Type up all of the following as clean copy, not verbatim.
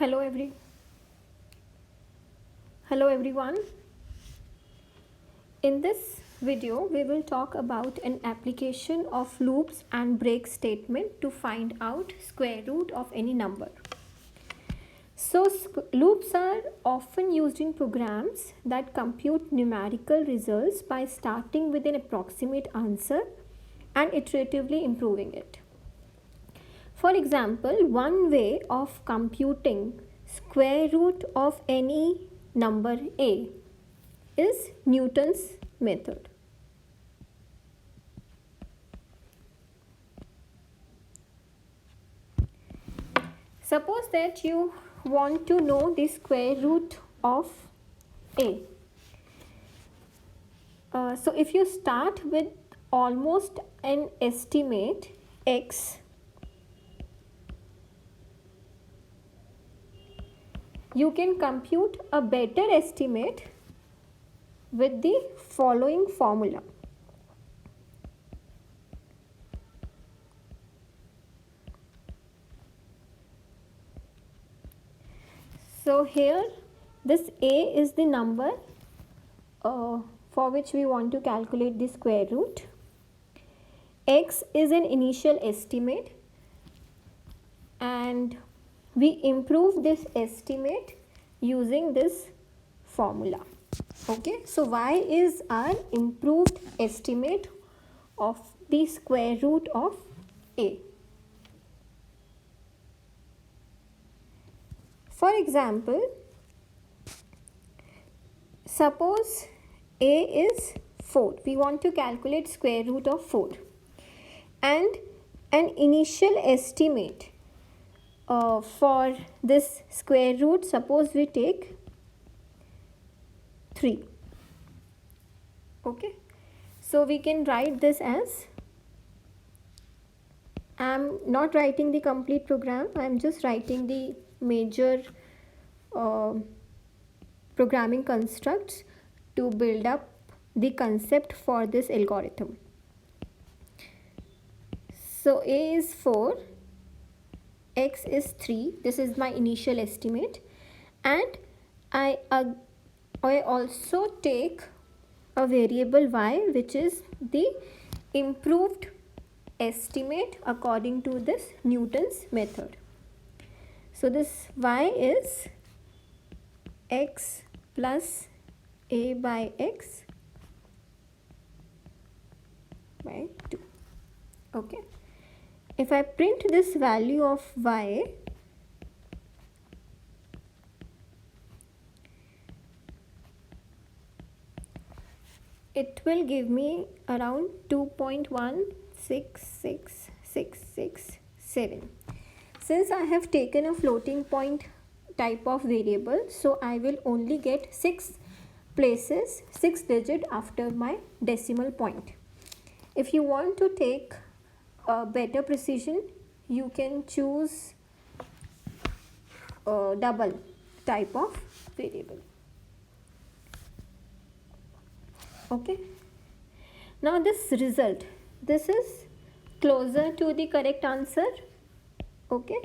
Hello hello everyone. In this video we will talk about an application of loops and break statement to find out square root of any number. So loops are often used in programs that compute numerical results by starting with an approximate answer and iteratively improving it. For example, one way of computing square root of any number a is Newton's method. Suppose that you want to know the square root of a. So if you start with almost an estimate x, you can compute a better estimate with the following formula. So here this a is the number for which we want to calculate the square root. X is an initial estimate and we improve this estimate using this formula. Okay, so y is our improved estimate of the square root of a. For example, suppose a is 4. We want to calculate square root of 4 and an initial estimate for this square root, suppose we take 3. Okay, so we can write this as, I am not writing the complete program, I am just writing the major programming constructs to build up the concept for this algorithm. So a is 4, x is 3, this is my initial estimate, and I also take a variable y, which is the improved estimate according to this Newton's method. So this y is x plus a by x by 2. Okay, if I print this value of y, it will give me around 2.16667. Since I have taken a floating point type of variable, so I will only get 6 places, 6 digits after my decimal point. If you want to take a better precision, you can choose a double type of variable. Okay, now this result, this is closer to the correct answer. Okay,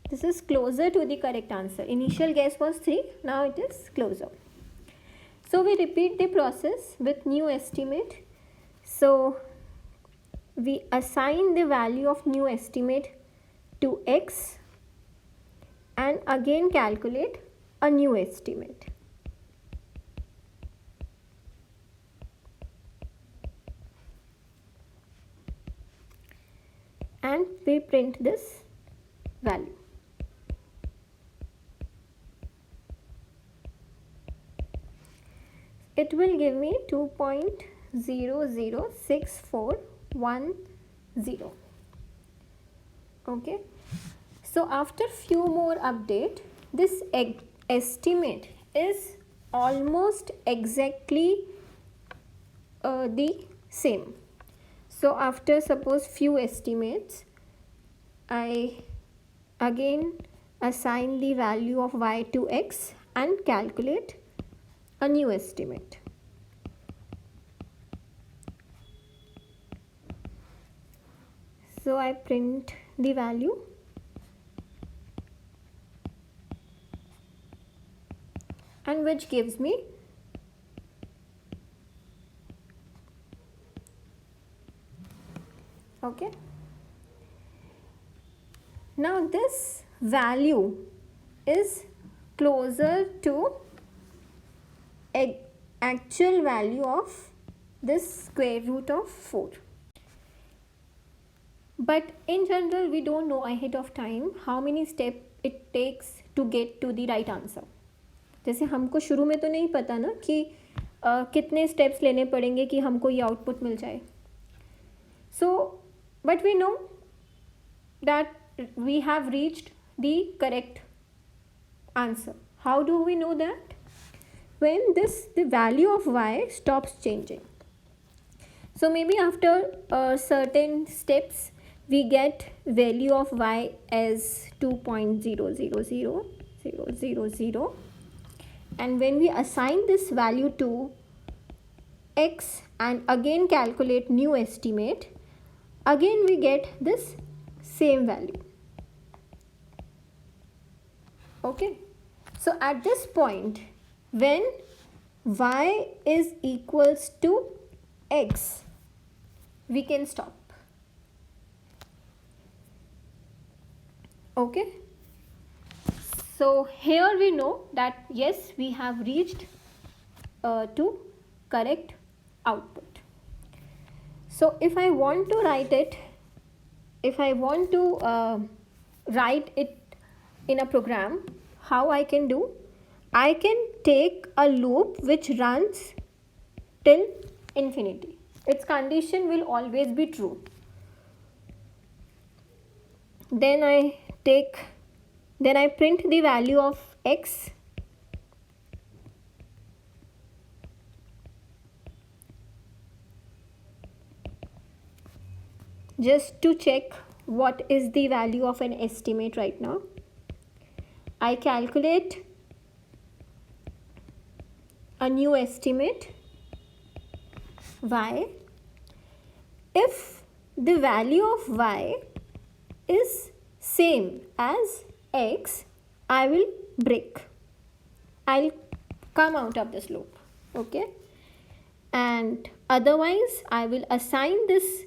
this is closer to the correct answer. Initial guess was 3, now it is closer. So we repeat the process with new estimate. So we assign the value of new estimate to x and again calculate a new estimate. And we print this value. It will give me 2.006410. Okay, so after few more update, this estimate is almost exactly the same. So after suppose few estimates, I again assign the value of y to x and calculate a new estimate. So I print the value and which gives me okay. Now this value is closer to actual value of this square root of 4. But in general we don't know ahead of time how many steps it takes to get to the right answer. जैसे हमको शुरू में तो नहीं पता ना कि कितने स्टेप्स लेने पड़ेंगे कि हमको ये आउटपुट मिल जाए. So but we know that we have reached the correct answer. How do we know that? When the value of y stops changing. So maybe after certain steps we get value of y as 2.000000, and when we assign this value to x and again calculate new estimate, again we get this same value. Okay, so at this point when y is equals to x, we can stop. Okay, so here we know that yes, we have reached to correct output. So if I want to write it, write it in a program, how I can do? I can take a loop which runs till infinity. Its condition will always be true. Then I print the value of x, just to check what is the value of an estimate right now. I calculate a new estimate y. If the value of y is same as x, I will break. I'll come out of this loop. Okay, and otherwise I will assign this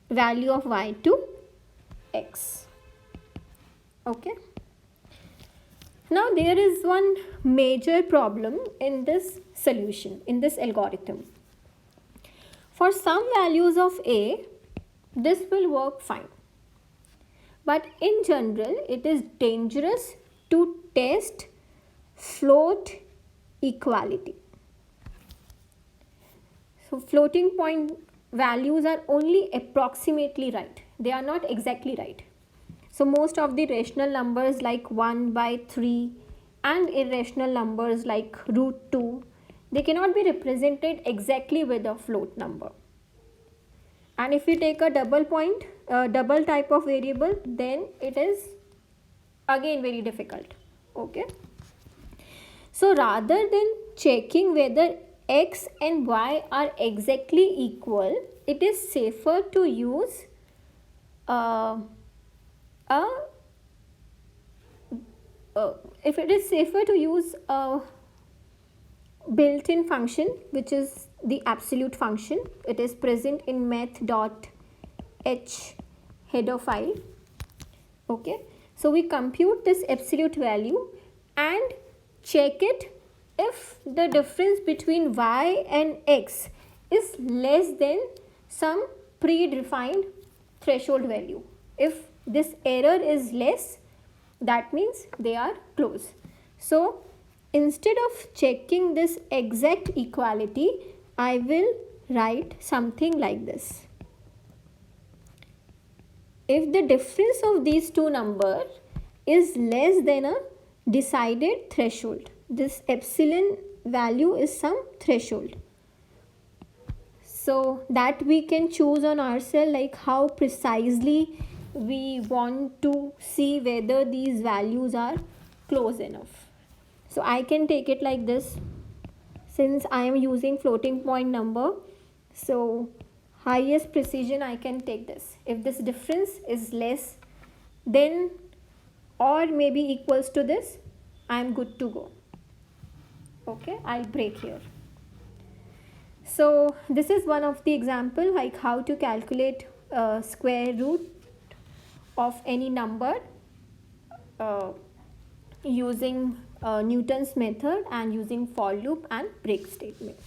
value of y to x. Okay, now there is one major problem in this solution, in this algorithm. For some values of a, this will work fine, but in general it is dangerous to test float equality. So floating point values are only approximately right, they are not exactly right. So most of the rational numbers like 1/3 and irrational numbers like √2, they cannot be represented exactly with a float number. And if we take a double type of variable, then it is again very difficult. Okay, so rather than checking whether x and y are exactly equal, it is safer to use a built-in function, which is the absolute function. It is present in math.h header file. Okay, so we compute this absolute value and check it if the difference between y and x is less than some predefined threshold value. If this error is less, that means they are close. So instead of checking this exact equality, I will write something like this. If the difference of these two numbers is less than a decided threshold, this epsilon value is some threshold. So that we can choose on ourselves, like how precisely we want to see whether these values are close enough. So I can take it like this. Since I am using floating point number, so highest precision I can take this. If this difference is less than or maybe equals to this, I am good to go. Okay, I'll break here. So this is one of the example, like how to calculate square root of any number uh, using Newton's method and using for loop and break statement.